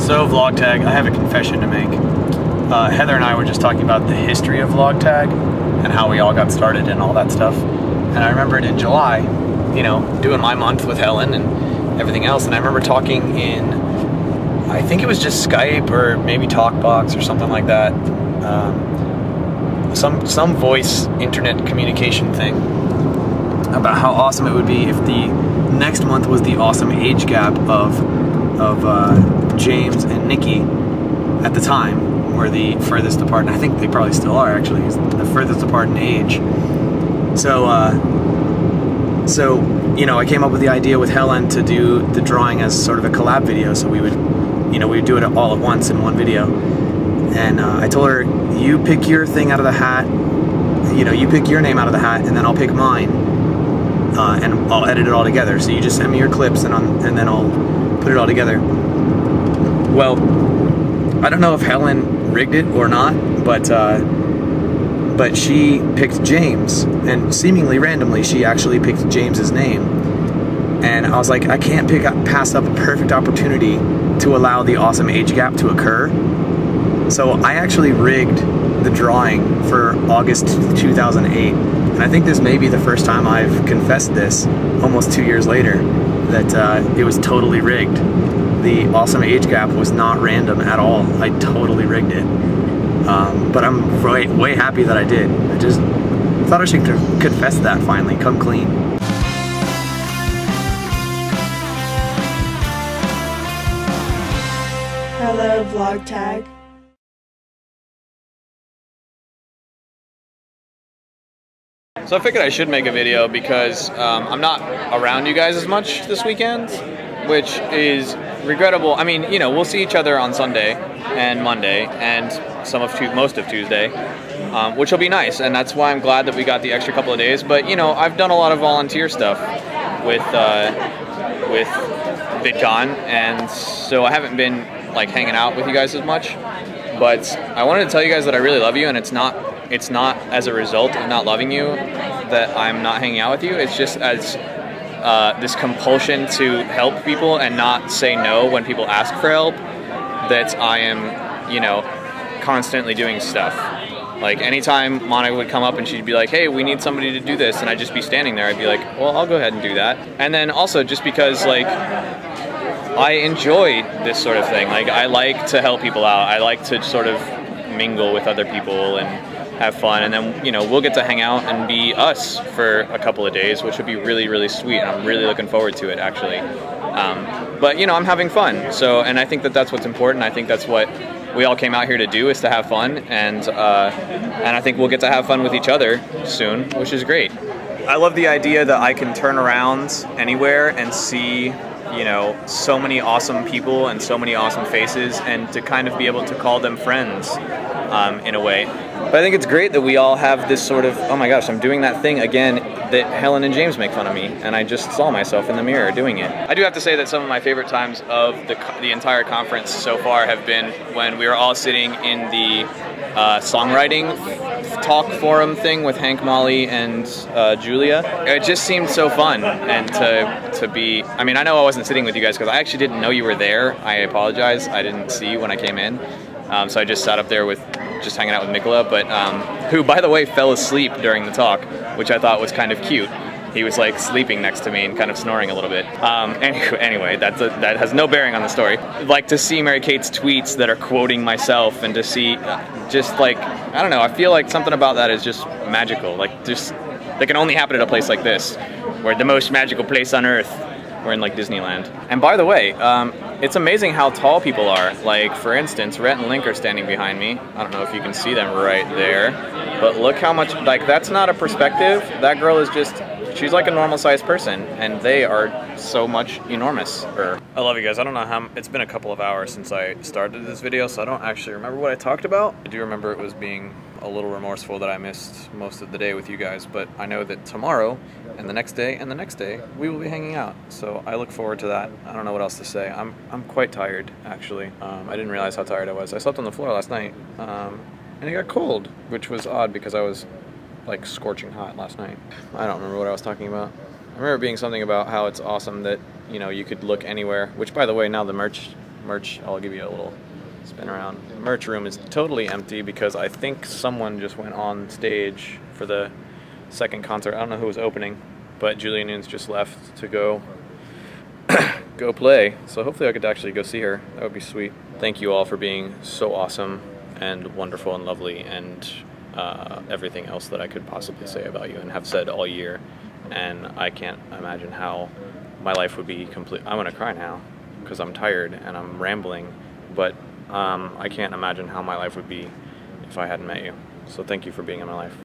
So VlogTag, I have a confession to make. Heather and I were just talking about the history of VlogTag and how we all got started and all that stuff. And I remembered in July, you know, doing my month with Helen and everything else. And I remember talking in, I think it was just Skype or maybe TalkBox or something like that. Some voice internet communication thing about how awesome it would be if the next month was the awesome age gap of James and Nikki at the time were the furthest apart, and I think they probably still are actually, the furthest apart in age. So you know, I came up with the idea with Helen to do the drawing as sort of a collab video, so we would, you know, we would do it all at once in one video. And I told her, you pick your thing out of the hat, you know, you pick your name out of the hat, and then I'll pick mine, and I'll edit it all together. So you just send me your clips, and then I'll put it all together. Well, I don't know if Helen rigged it or not, but she picked James, and seemingly randomly, she actually picked James's name. And I was like, I can't pass up a perfect opportunity to allow the awesome age gap to occur. So I actually rigged the drawing for August 2008. And I think this may be the first time I've confessed this, almost 2 years later, that it was totally rigged. The awesome age gap was not random at all. I totally rigged it. But I'm way happy that I did. I just thought I should confess that finally, come clean. Hello, VlogTag. So I figured I should make a video because I'm not around you guys as much this weekend, which is regrettable. I mean, you know, we'll see each other on Sunday and Monday and most of Tuesday, which will be nice, and that's why I'm glad that we got the extra couple of days. But you know, I've done a lot of volunteer stuff with VidCon, and so I haven't been like hanging out with you guys as much. But I wanted to tell you guys that I really love you, and it's not as a result of not loving you that I'm not hanging out with you. It's just as this compulsion to help people and not say no when people ask for help, that I am, you know, constantly doing stuff. Like anytime Monica would come up and she'd be like, hey, we need somebody to do this, and I'd just be standing there, I'd be like, well, I'll go ahead and do that. And then also just because like I enjoy this sort of thing. Like I like to help people out. I like to sort of mingle with other people and have fun, and then, you know, we'll get to hang out and be us for a couple of days, which would be really, really sweet, and I'm really looking forward to it, actually. But, you know, I'm having fun, so, and I think that that's what's important. I think that's what we all came out here to do, is to have fun, and I think we'll get to have fun with each other soon, which is great. I love the idea that I can turn around anywhere and see, you know, so many awesome people and so many awesome faces, and to kind of be able to call them friends in a way. But I think it's great that we all have this sort of, oh my gosh, I'm doing that thing again that Helen and James make fun of me, and I just saw myself in the mirror doing it. I do have to say that some of my favorite times of the entire conference so far have been when we were all sitting in the songwriting talk forum thing with Hank, Molly, and Julia. It just seemed so fun, and to be, I mean, I know I wasn't sitting with you guys because I actually didn't know you were there. I apologize, I didn't see you when I came in. So I just sat up there just hanging out with Nicola, but who, by the way, fell asleep during the talk, which I thought was kind of cute. He was like sleeping next to me and kind of snoring a little bit. Anyway, that has no bearing on the story. Like to see Mary Kate's tweets that are quoting myself, and to see just like, I don't know, I feel like something about that is just magical. Like just, that can only happen at a place like this. We're the most magical place on earth. We're in like Disneyland. And by the way, it's amazing how tall people are. Like for instance, Rhett and Link are standing behind me. I don't know if you can see them right there, but look how much, like that's not a perspective. That girl is just, she's like a normal sized person, and they are so much enormous. I love you guys. I don't know how, it's been a couple of hours since I started this video, so I don't actually remember what I talked about. I do remember it was being a little remorseful that I missed most of the day with you guys, but I know that tomorrow and the next day and the next day we will be hanging out, so I look forward to that. I don't know what else to say. I'm quite tired, actually. I didn't realize how tired I was. I slept on the floor last night, and it got cold, which was odd because I was like scorching hot last night. I don't remember what I was talking about. I remember being something about how it's awesome that, you know, you could look anywhere, which by the way, now the merch merch. I'll give you a little spin around. The merch room is totally empty because I think someone just went on stage for the second concert. I don't know who was opening, but Julia Nunes just left to go play. So hopefully I could actually go see her. That would be sweet. Thank you all for being so awesome and wonderful and lovely and everything else that I could possibly say about you and have said all year. And I can't imagine how my life would be complete. I'm gonna cry now because I'm tired and I'm rambling, but I can't imagine how my life would be if I hadn't met you. So thank you for being in my life.